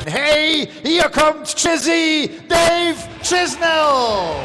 Hey, hier kommt Dave Chisnall.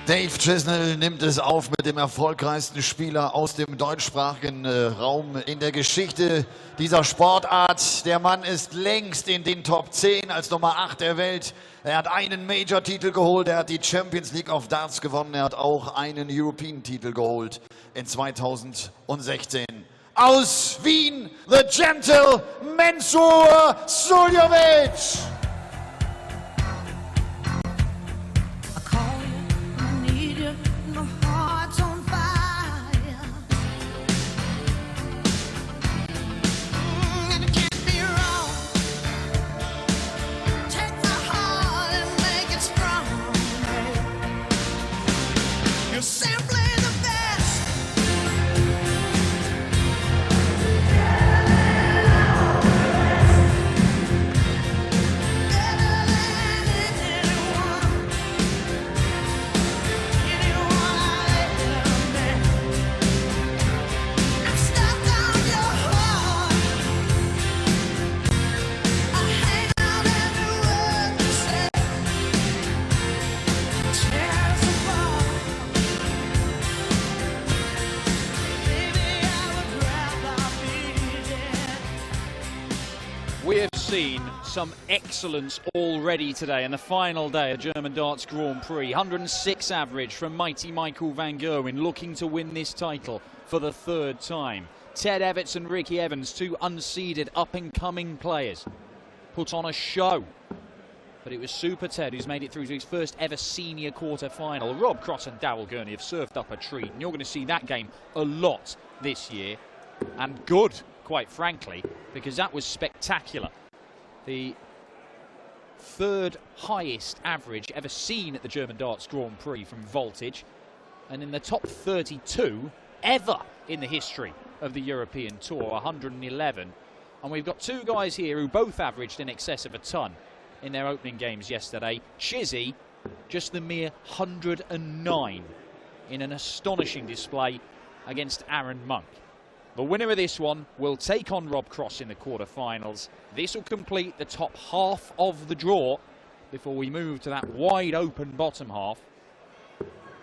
Dave Chisnall nimmt es auf mit dem erfolgreichsten Spieler aus dem deutschsprachigen Raum in der Geschichte dieser Sportart. Der Mann ist längst in den Top 10 als Nummer 8 der Welt. Er hat einen Major-Titel geholt, er hat die Champions League of Darts gewonnen, er hat auch einen European-Titel geholt in 2016. Aus Wien, the gentle Mensur Suljovic. We have seen some excellence already today in the final day of German Darts Grand Prix. 106 average from mighty Michael van Gerwen, looking to win this title for the third time. Ted Everts and Ricky Evans, two unseeded up-and-coming players, put on a show. But it was Super Ted who's made it through to his first ever senior quarter-final. Rob Cross and Darryl Gurney have served up a treat, and you're going to see that game a lot this year. And good, quite frankly, because that was spectacular. The third highest average ever seen at the German Darts Grand Prix from voltage, and in the top 32 ever in the history of the European Tour, 111. And we've got two guys here who both averaged in excess of a ton in their opening games yesterday. Chizzy, just the mere 109 in an astonishing display against Aaron Monk. The winner of this one will take on Rob Cross in the quarterfinals. This will complete the top half of the draw before we move to that wide open bottom half.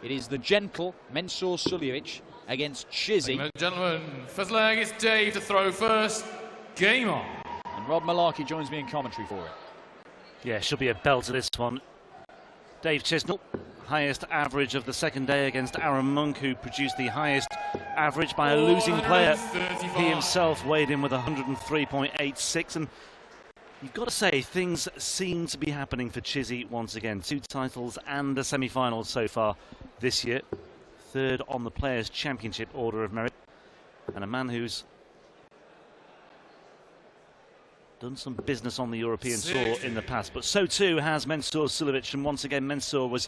It is the gentle Mensur Suljovic against Chizzy. Ladies and gentlemen, first leg is Dave to throw first. Game on. And Rob Malarkey joins me in commentary for it. Yeah, should be a belter this one. Dave Chisnall, highest average of the second day against Aaron Monk, who produced the highest average by a losing player. He himself weighed in with 103.86, and you've got to say things seem to be happening for Chizzy once again. 2 titles and a semi-final so far this year. Third on the Players' Championship Order of Merit, and a man who's done some business on the European Tour in the past, but so too has Mensur Suljovic, and once again Mensur was,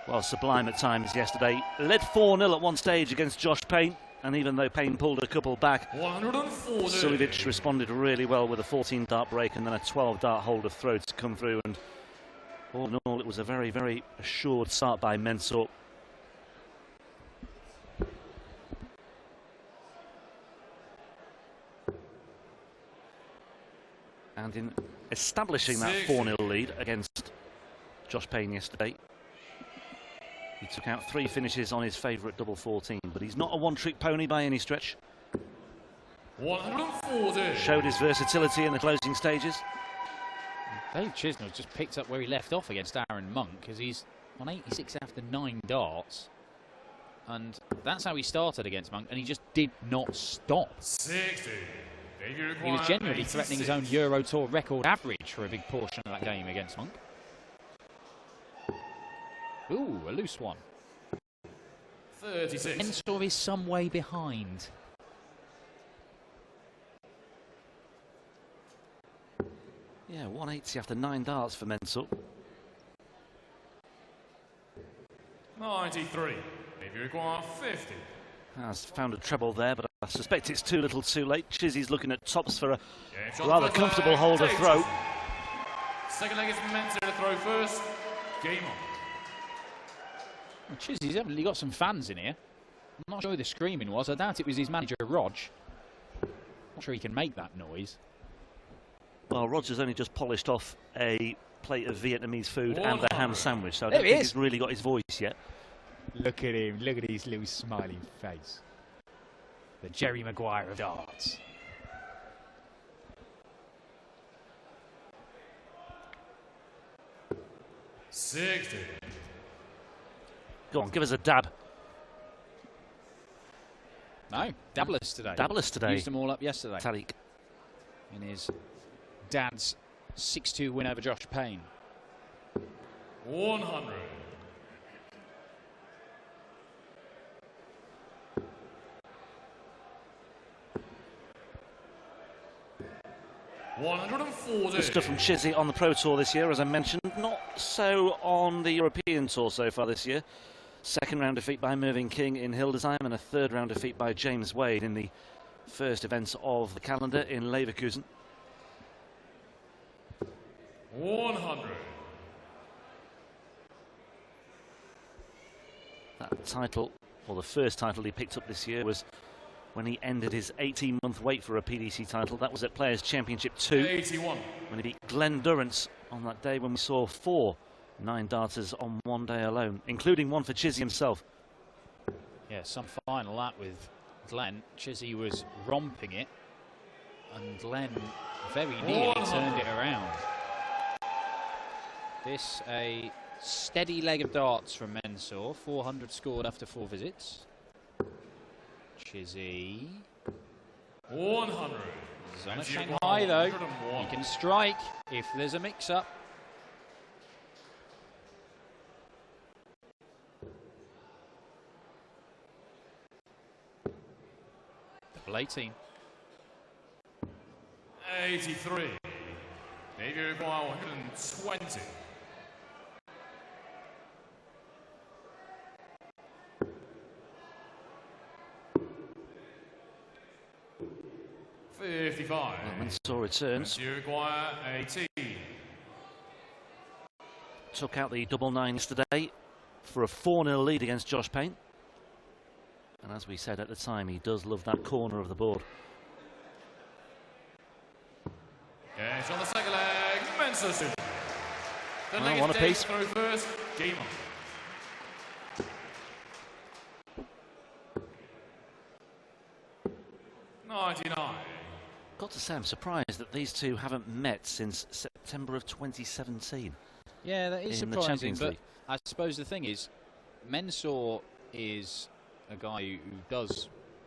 well, sublime at times yesterday. Led 4-0 at one stage against Josh Payne, and even though Payne pulled a couple back, Suljovic responded really well with a 14-dart break and then a 12-dart hold of throw to come through, and all in all it was a very, very assured start by Mensur. And in establishing that 4-0 lead against Josh Payne yesterday, he took out 3 finishes on his favourite double 14, but he's not a one-trick pony by any stretch. 140. Showed his versatility in the closing stages. Dave Chisnall just picked up where he left off against Aaron Monk, because he's on 86 after 9 darts. And that's how he started against Monk, and he just did not stop. 60. He was genuinely threatening his own Euro Tour record average for a big portion of that game against Monk. Ooh, a loose one. 36. Mensor is some way behind. Yeah, 180 after 9 darts for Mensor. 93. If you require 50. Has found a treble there, but I suspect it's too little too late. Chizzy's looking at tops for a Yeah, shot rather first comfortable leg, hold of Dave throw. Chisnall. Second leg is Mensor to throw first. Game on. Well, Chizzy's evidently got some fans in here. I'm not sure who the screaming was. I doubt it was his manager, Rog. Not sure he can make that noise. Well, Roger's only just polished off a plate of Vietnamese food and a ham sandwich, so I There don't he think is. he's really got his voice yet. Look at him. Look at his little smiling face. The Jerry Maguire of darts. $60. Go on, give us a dab. No, dabless today. Dabless today. Used them all up yesterday Tariq. in his dad's 6-2 win over Josh Payne. 100. $140. Good stuff from Chizzy on the Pro Tour this year, as I mentioned. Not so on the European Tour so far this year. Second round defeat by Mervyn King in Hildesheim and a third round defeat by James Wade in the first events of the calendar in Leverkusen. 100. That title, or the first title he picked up this year, was when he ended his 18-month wait for a PDC title. That was at Players' Championship 2, 81. when he beat Glenn Durrance on that day when we saw 4 9-darters on one day alone, including one for Chizzy himself. Yeah, some final that with Glenn. Chizzy was romping it, and Glenn very nearly turned it around. This a steady leg of darts from Mensor. 400 scored after 4 visits. Chizzy. 100. He's on a Shanghai though. He can strike if there's a mix-up. Double 18. 83. If you require 120. $55. Mensor returns. You require 18. Took out the double 9 yesterday for a 4-0 lead against Josh Payne. And as we said at the time, he does love that corner of the board. Yeah, it's on the second leg. Mensor soon. The leg one is apiece. through first. Game on. 99. Got to say, I'm surprised that these two haven't met since September of 2017. Yeah, that is in the surprising, Champions but League. I suppose the thing is, Mensor is a guy who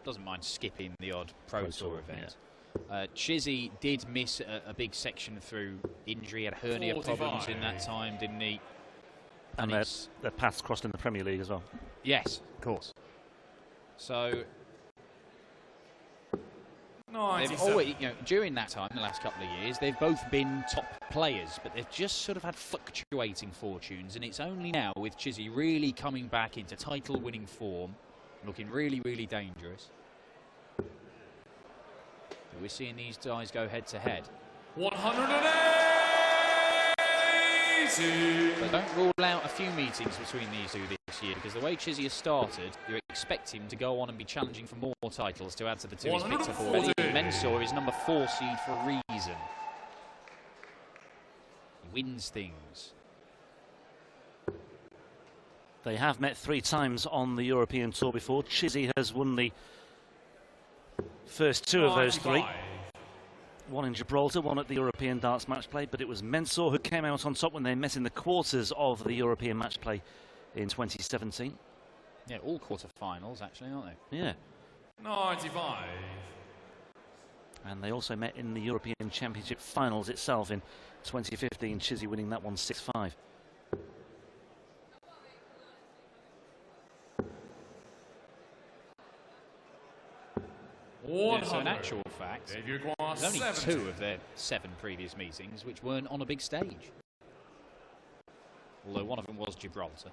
doesn't mind skipping the odd Pro Tour event. Yeah. Chizzy did miss a big section through injury, had hernia 45. problems in that time, didn't he? And their paths crossed in the Premier League as well. Yes, of course. So they've always, during that time, the last couple of years, they've both been top players, but they've just sort of had fluctuating fortunes, and it's only now with Chizzy really coming back into title-winning form, looking really, really dangerous, that we're seeing these guys go head-to-head. 180. But don't rule out a few meetings between these two this year, because the way Chizzy has started, you expect him to go on and be challenging for more titles to add to the two he's picked up already. Mensor is number 4 seed for a reason. He wins things. They have met 3 times on the European Tour before. Chizzy has won the first 2 of those 3. One in Gibraltar, one at the European Darts Match Play, but it was Mensor who came out on top when they met in the quarters of the European Match Play in 2017. Yeah, all quarter-finals actually, aren't they? Yeah. 95. And they also met in the European Championship Finals itself in 2015, Chizzy winning that one 6-5. Yeah, so in actual fact, Dave, you require there's only 70. 2 of their 7 previous meetings which weren't on a big stage. Although one of them was Gibraltar.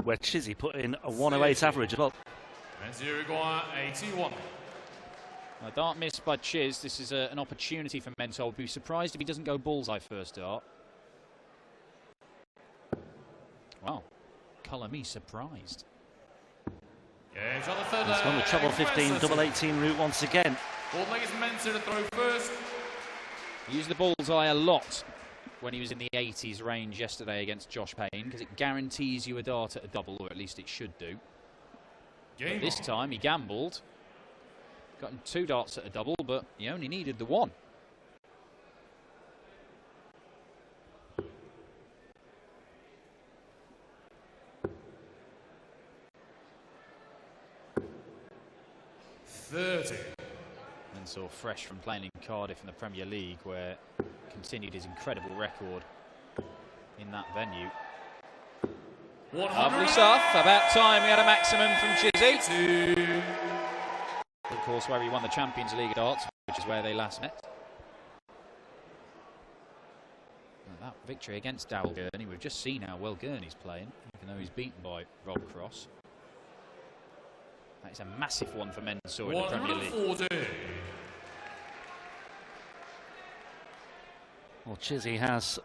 Where Chizzy put in a 108 average as well. And you require 81. A dart missed by Chiz. This is an opportunity for Mensah. I'd be surprised if he doesn't go bullseye first dart. Wow. Colour me surprised. He's on the third He's on the treble 15, double 18 route once again. Fourth leg is Mensah to throw first. He used the bullseye a lot when he was in the 80s range yesterday against Josh Payne, because it guarantees you a dart at a double, or at least it should do. But this time he gambled. Got him 2 darts at a double, but he only needed the 1. Mensah fresh from playing in Cardiff in the Premier League, where he continued his incredible record in that venue. Lovely stuff. About time we had a maximum from Chizzy. Of course, where he won the Champions League darts, which is where they last met. And that victory against Dowell Gurney, we've just seen how well Gurney's playing, even though he's beaten by Rob Cross. That is a massive one for Mensah in the Premier League. Well, Chizzy has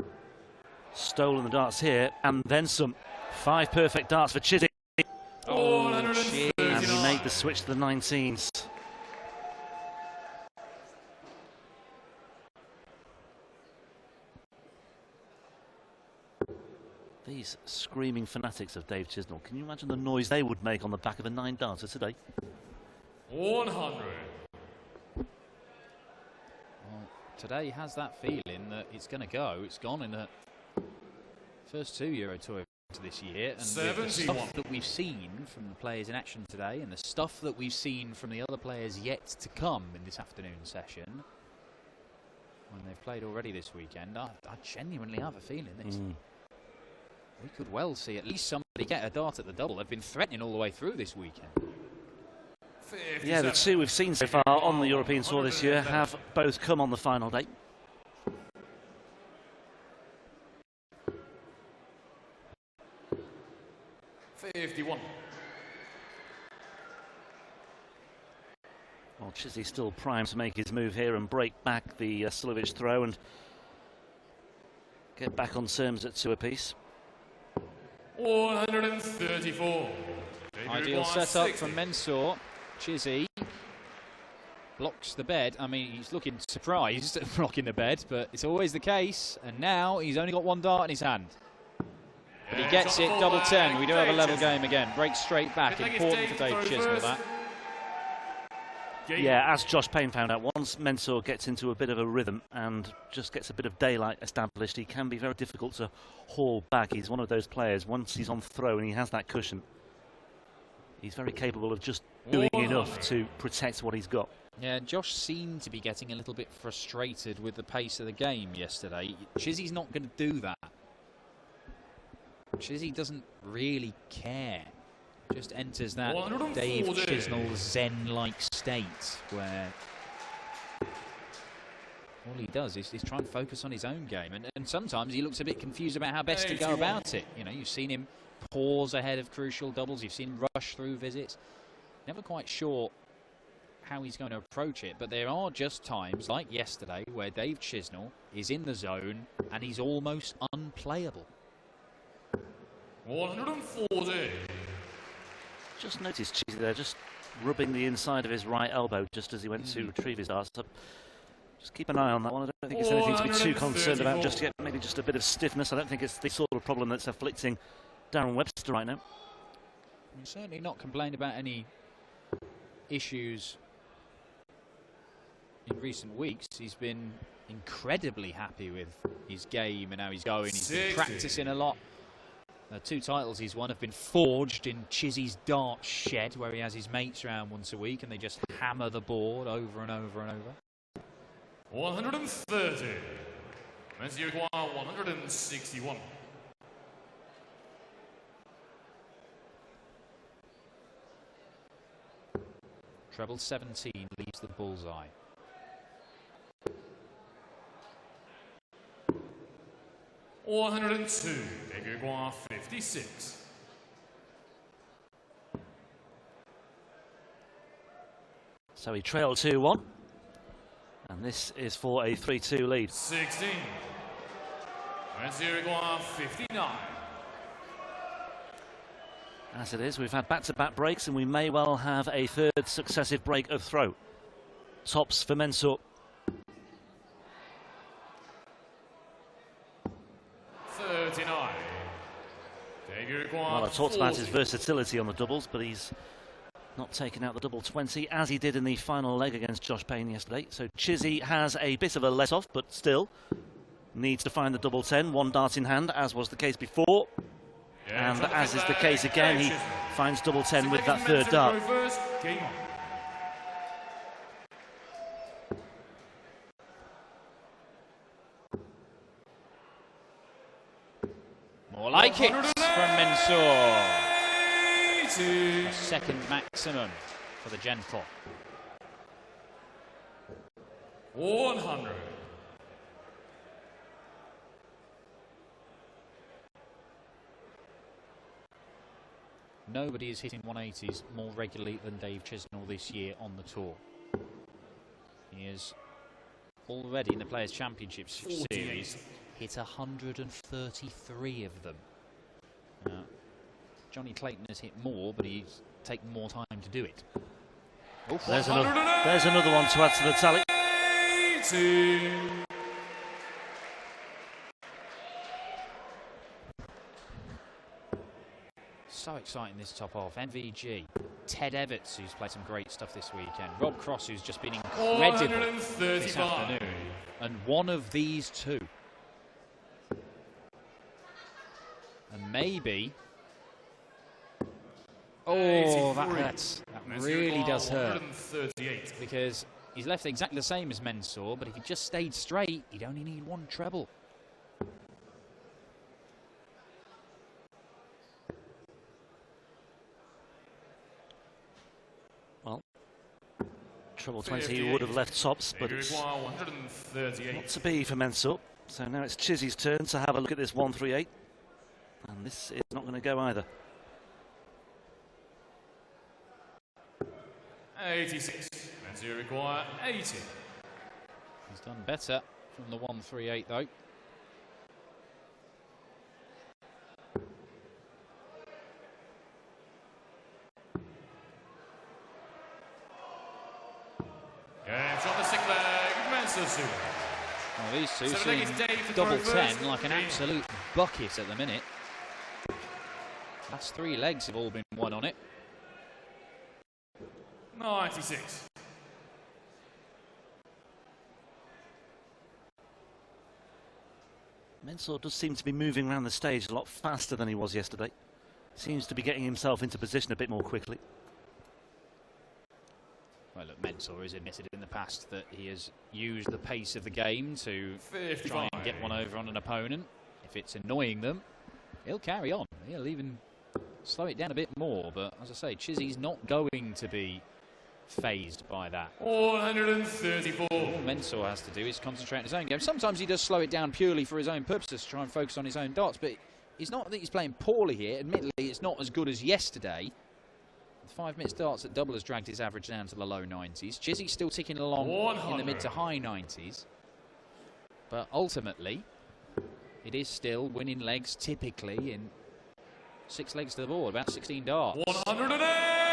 stolen the darts here, and then some. 5 perfect darts for Chizzy. Oh, and he made the switch to the 19s. These screaming fanatics of Dave Chisnall, can you imagine the noise they would make on the back of a 9-darter today? 100. Well, today has that feeling that it's going to go. It's gone in the first 2 Euro Tour this year, and with the stuff that we've seen from the players in action today and the stuff that we've seen from the other players yet to come in this afternoon session, when they've played already this weekend, I genuinely have a feeling this. We could well see at least somebody get a dart at the double. They've been threatening all the way through this weekend. Yeah, the 2 we've seen so far on the European Tour this year have both come on the final day. Well, Chizzy's still primed to make his move here and break back the Suljovic throw and get back on terms at 2 apiece. 134. Ideal setup from Mensah. Chizzy blocks the bed. I mean, he's looking surprised at blocking the bed, but it's always the case. And now he's only got 1 dart in his hand. But he gets it, double 10. We do have a level game again. Breaks straight back. Important for Dave Chisnall, that. Yeah, as Josh Payne found out, once Mensah gets into a bit of a rhythm and just gets a bit of daylight established, he can be very difficult to haul back. He's one of those players, once he's on throw and he has that cushion, he's very capable of just doing enough to protect what he's got. Yeah, Josh seemed to be getting a little bit frustrated with the pace of the game yesterday. Chizzy's not going to do that. Chizzy doesn't really care. Just enters that Dave Chisnall Zen-like state where all he does is try and focus on his own game. And sometimes he looks a bit confused about how best to go about it. You know, you've seen him pause ahead of crucial doubles. You've seen him rush through visits. Never quite sure how he's going to approach it. But there are just times, like yesterday, where Dave Chisnall is in the zone and he's almost unplayable. 140. Just noticed Chizzy there, just rubbing the inside of his right elbow just as he went to retrieve his darts. Just keep an eye on that one. I don't think it's anything to be too concerned about just yet. Maybe just a bit of stiffness. I don't think it's the sort of problem that's afflicting Darren Webster right now. He's certainly not complained about any issues in recent weeks. He's been incredibly happy with his game and how he's going. He's been practicing a lot. The 2 titles he's won have been forged in Chizzy's dart shed, where he has his mates around once a week and they just hammer the board over and over and over. 130. Mensah require 161. Treble 17 leaves the bullseye. $102, Grégoire 56. So he trailed 2-1. And this is for a 3-2 lead. 16. Grégoire 59. As it is, we've had back-to-back breaks, and we may well have a third successive break of throw. Tops for Mensur. 39. Well, I talked about his versatility on the doubles, but he's not taken out the double 20 as he did in the final leg against Josh Payne yesterday. So Chizzy has a bit of a let-off, but still needs to find the double 10, one dart in hand, as was the case before. And as is the case again, he finds double 10 with that third dart. More like it from Mensur. A second maximum for the gentle. 100. Nobody is hitting 180s more regularly than Dave Chisnall this year on the tour. He is already in the Players' Championships series hit 133 of them. Johnny Clayton has hit more, but he's taken more time to do it. There's another one to add to the tally. 80. So exciting, this top off. MVG, Ted Everts, who's played some great stuff this weekend. Rob Cross, who's just been incredible this afternoon. And one of these two. And maybe... Oh, that hurts. That really does hurt. Because he's left exactly the same as Mensur, but if he just stayed straight, he'd only need one treble. Well, treble 20 he would have left tops, but it's not to be for Mensur. So now it's Chizzy's turn to have a look at this 138. And this is not going to go either. 86. Mensur require 80. He's done better from the 138 though. Games on the sick leg, Mensur. Well, these two seem double 10 like an absolute bucket at the minute. Last three legs have all been won on it. 96. Mensur does seem to be moving around the stage a lot faster than he was yesterday. Seems to be getting himself into position a bit more quickly. Well, look, Mensur has admitted in the past that he has used the pace of the game to try and get one over on an opponent. If it's annoying them, he'll carry on. He'll even slow it down a bit more. But as I say, Chizzy's not going to be phased by that. 134. All Mensur has to do is concentrate on his own game. Sometimes he does slow it down purely for his own purposes, to try and focus on his own darts, but it's not that he's playing poorly here. Admittedly, it's not as good as yesterday. The 5 minute darts at double has dragged his average down to the low 90s. Chizzy's still ticking along 100. in the mid to high 90s. But ultimately, it is still winning legs typically in 6 legs to the board, about 16 darts. 108.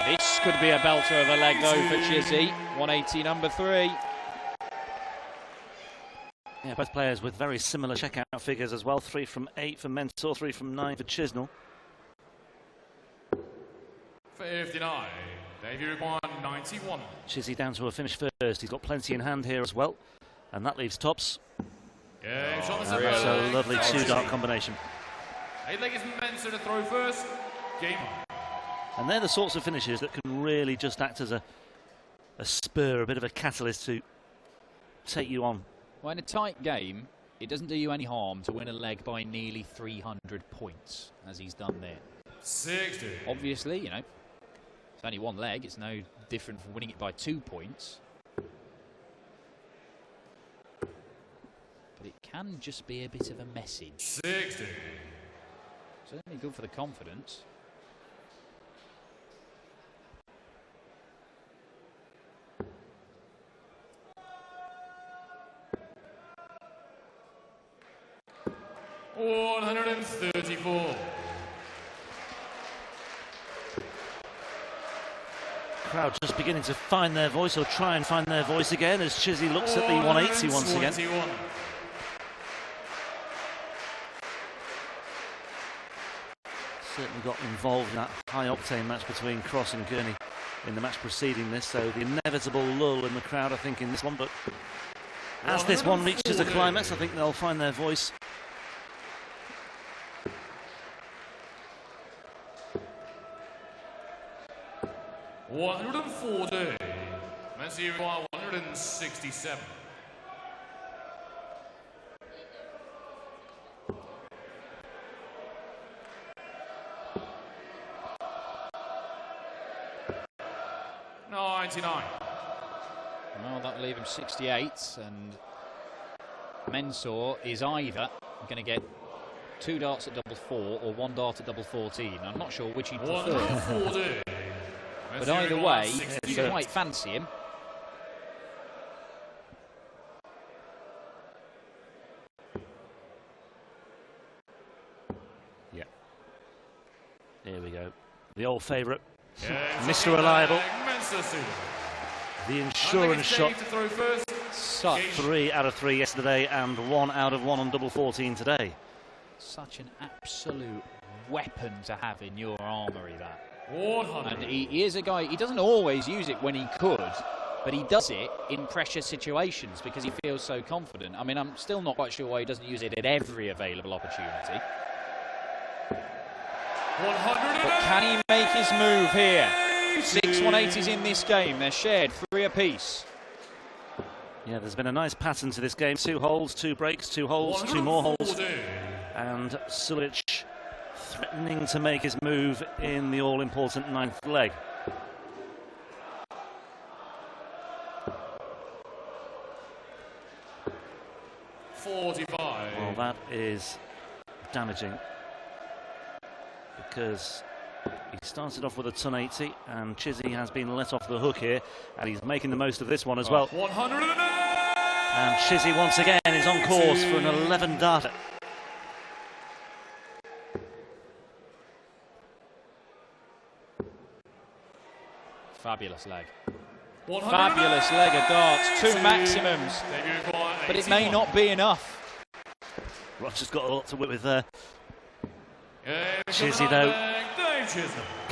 This could be a belter of a leg though for Chizzy. 180 number 3. Yeah, both players with very similar checkout figures as well. 3 from 8 for Mensur, 3 from 9 for Chisnall. 59. Debut required 91. Chizzy down to a finish first. He's got plenty in hand here as well. And that leaves tops. Yeah, And that's a lovely 2-dart combination. 8 leg is Mensur to throw first. Game. And they're the sorts of finishes that can really just act as a spur, a bit of a catalyst to take you on. Well, in a tight game, it doesn't do you any harm to win a leg by nearly 300 points, as he's done there. 60. Obviously, you know, It's only one leg. It's no different from winning it by 2 points. But it can just be a bit of a message. 60. Certainly good for the confidence. $134. Crowd just beginning to find their voice, or try and find their voice again, as Chizzy looks at the 180 once again. Certainly got involved in that high-octane match between Cross and Gurney in the match preceding this, so the inevitable lull in the crowd, I think, in this one. But as this one reaches a climax, I think they'll find their voice. $140. Men's series 167. $99. Well, that'll leave him 68, and Mensah is either going to get 2 darts at double 4 or 1 dart at double 14. I'm not sure which he'd prefer. 140. But either way, you quite fancy him. Yeah. Here we go. The old favourite, Mr. Reliable. The insurance shot. 3 out of 3 yesterday and 1 out of 1 on double 14 today. Such an absolute weapon to have in your armoury, that. 100. And he is a guy, he doesn't always use it when he could, but he does it in pressure situations because he feels so confident. I mean, I'm still not quite sure why he doesn't use it at every available opportunity. 100. But can he make his move here? 6 180s in this game. They're shared 3 apiece. Yeah, there's been a nice pattern to this game. 2 holes, 2 breaks, 2 holes, 2 more holes. And Suljovic threatening to make his move in the all-important 9th leg. $45. Well, that is damaging, because he started off with a ton 80, and Chizzy has been let off the hook here, and he's making the most of this one as well. 100. And Chizzy once again is on course for an 11 darter. Fabulous leg. Fabulous leg of darts. 2 maximums. But it may not be enough. Roger's got a lot to whip with there. Chizzy, though,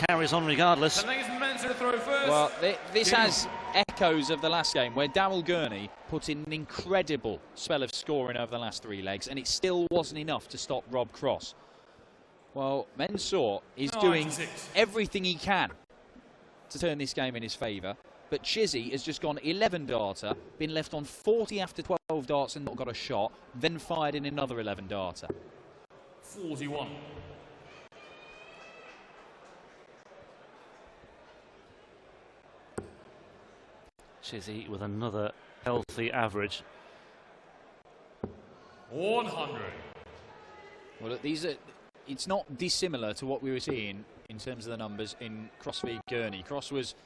carries on regardless. Well, this has echoes of the last game where Darryl Gurney put in an incredible spell of scoring over the last 3 legs, and it still wasn't enough to stop Rob Cross. Well, Mensah is doing everything he can to turn this game in his favour, but Chizzy has just gone 11 darter, been left on 40 after 12 darts and not got a shot, then fired in another 11 darter. 41. Chizzy with another healthy average. 100. Well, look, it's not dissimilar to what we were seeing in terms of the numbers in Cross v Gurney. Cross was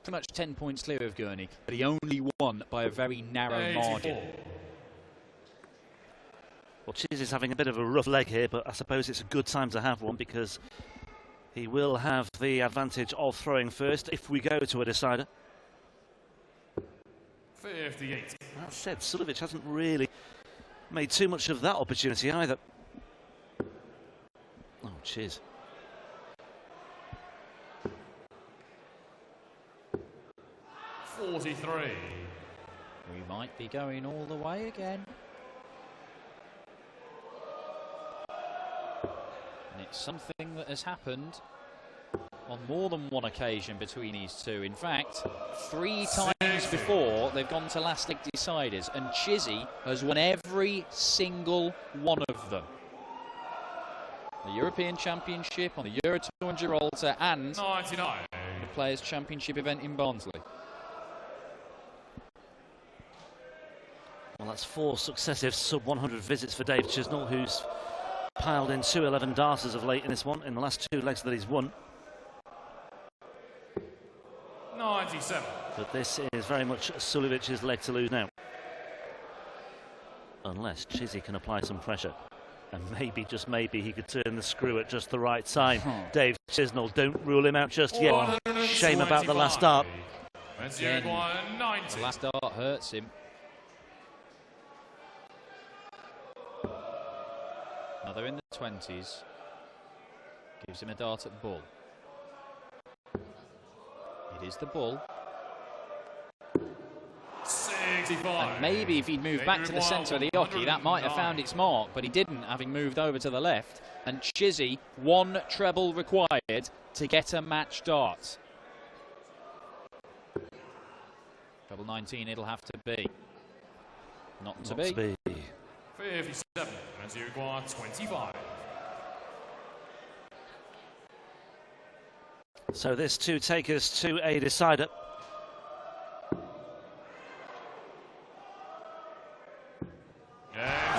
pretty much 10 points clear of Gurney, but he only won by a very narrow margin. Well, Chizzy's having a bit of a rough leg here, but I suppose it's a good time to have one, because he will have the advantage of throwing first if we go to a decider. 58. That said, Suljovic hasn't really made too much of that opportunity either. Oh, cheers. 43. We might be going all the way again. And it's something that has happened on more than one occasion between these two. In fact, 3 times before they've gone to last leg deciders, and Chizzy has won every single one of them. The European Championship, on the Euro Tour in Gibraltar, and 99. the Players' Championship event in Barnsley. Well, that's 4 successive sub-100 visits for Dave Chisnall, who's piled in 2 11 darters of late in this one, in the last 2 legs that he's won. 97. But this is very much Suljovic's leg to lose now. Unless Chizzy can apply some pressure. And maybe, just maybe, he could turn the screw at just the right time. Dave Chisnall, don't rule him out just yet. Shame about the last dart. Again, the last dart hurts him. Another in the 20s. Gives him a dart at the bull. It is the bull. 65. And maybe if he'd moved back to the centre of the hockey, that might have found its mark, but he didn't, having moved over to the left. And Chizzy, 1 treble required to get a match dart. Treble 19 it'll have to be. Not to be. 57. As you require 25. So this to take us to a decider.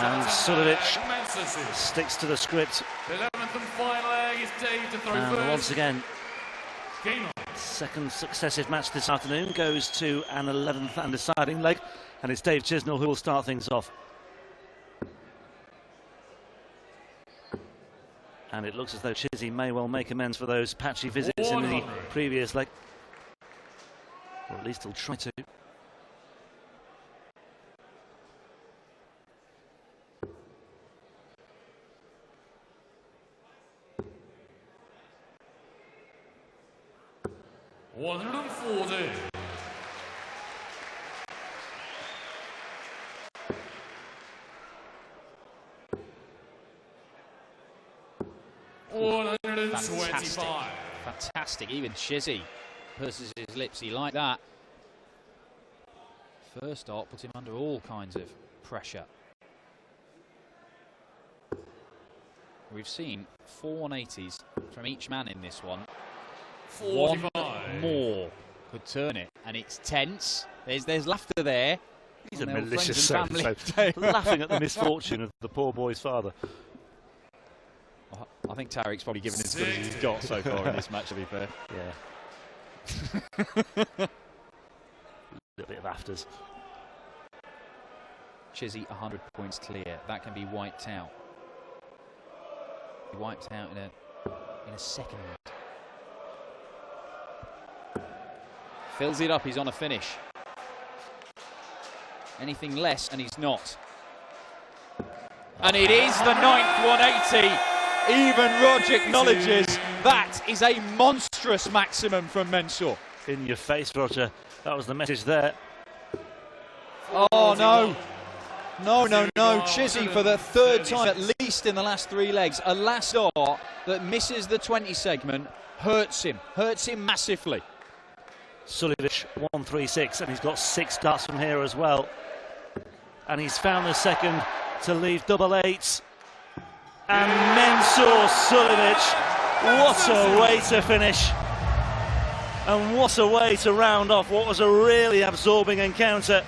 And Suljovic sticks to the script. The 11th and final leg is Dave to throw first. Once again, second successive match this afternoon goes to an 11th and deciding leg, and it's Dave Chisnall who will start things off. And it looks as though Chizzy may well make amends for those patchy visits in the previous leg. Or at least he'll try to. $140. Fantastic. Even Chizzy purses his lips. He like that. First dart puts him under all kinds of pressure. We've seen 4 180s from each man in this one. 45. 1 more could turn it, and it's tense. There's laughter there. He's a malicious soul, laughing at the misfortune of the poor boy's father. I think Tariq's probably given as good as he's got so far in this match, to be fair. Yeah. A little bit of afters. Chizzy 100 points clear. That can be wiped out. Be wiped out in a second. Fills it up, he's on a finish. Anything less, and he's not. And it is the 9th 180. Even Rog acknowledges that is a monstrous maximum from Mensur. In your face, Roger. That was the message there. Oh, no. No. Chizzy for the 3rd time, at least in the last 3 legs. A last dart that misses the 20 segment hurts him massively. Suljovic 136, and he's got 6 darts from here as well. And he's found the second to leave double 8s. And Mensur Suljovic, what a way to finish. And what a way to round off what was a really absorbing encounter.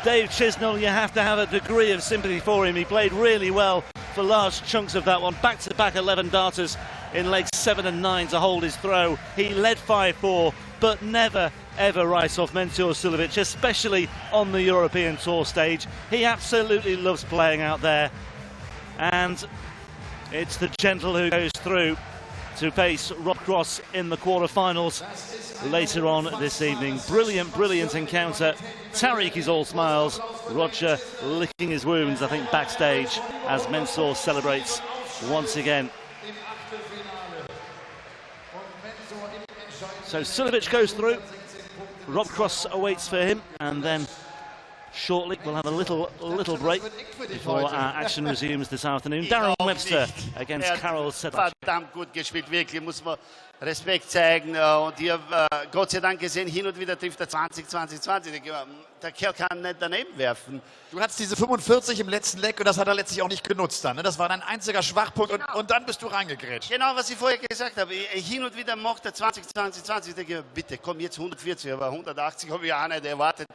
Dave Chisnall, you have to have a degree of sympathy for him. He played really well for large chunks of that one. Back-to-back 11 darters in legs 7 and 9 to hold his throw. He led 5-4, but never, ever writes off Mensur Suljovic, especially on the European Tour stage. He absolutely loves playing out there. And it's the gentle who goes through to face Rob Cross in the quarterfinals later on this evening. Brilliant encounter. Tariq is all smiles. Roger licking his wounds, I think, backstage as Mensur celebrates once again. So Suljovic goes through. Rob Cross awaits for him, and then shortly we'll have a little break before our action resumes this afternoon. Darren Webster against Carol Sedlacek. verdammt gut gespielt, wirklich, muss man Respekt zeigen. Und ich habe Gott sei Dank gesehen, hin und wieder trifft er 20, 20, 20. Der Kerl kann nicht daneben werfen. Du hattest diese 45 im letzten Leck und das hat er letztlich auch nicht genutzt dann. Ne? Das war dein einziger Schwachpunkt und dann bist du reingegrätscht. Genau, was ich vorher gesagt habe. Hin und wieder macht er 20, 20, 20. Ich denke, bitte, komm jetzt 140, aber 180 habe ich auch nicht erwartet.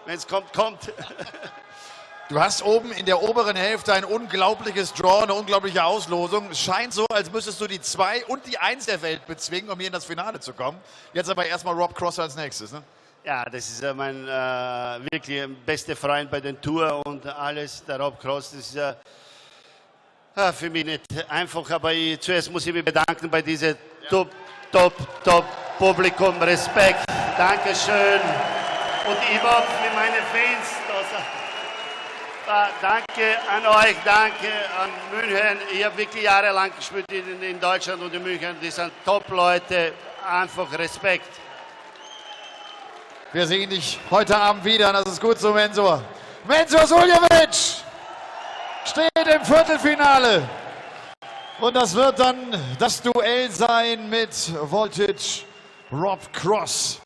Wenn es kommt, kommt. Du hast oben in der oberen Hälfte ein unglaubliches Draw, eine unglaubliche Auslosung. Es scheint so, als müsstest du die 2 und die 1 der Welt bezwingen, um hier in das Finale zu kommen. Jetzt aber erstmal Rob Cross als nächstes, ne? Ja, das ist mein wirklich bester Freund bei den Tour und alles. Der Rob Cross, das ist für mich nicht einfach, aber zuerst muss ich mich bedanken bei diesem Top Publikum. Respekt, Dankeschön. Und überhaupt für meine Fans. Danke an euch, danke an München. Ich habe wirklich jahrelang gespielt in Deutschland und in München. Die sind Top-Leute, einfach Respekt. Wir sehen dich heute Abend wieder, das ist gut so, Mensur. Mensur Suljovic steht im Viertelfinale. Und das wird dann das Duell sein mit Voltage Rob Cross.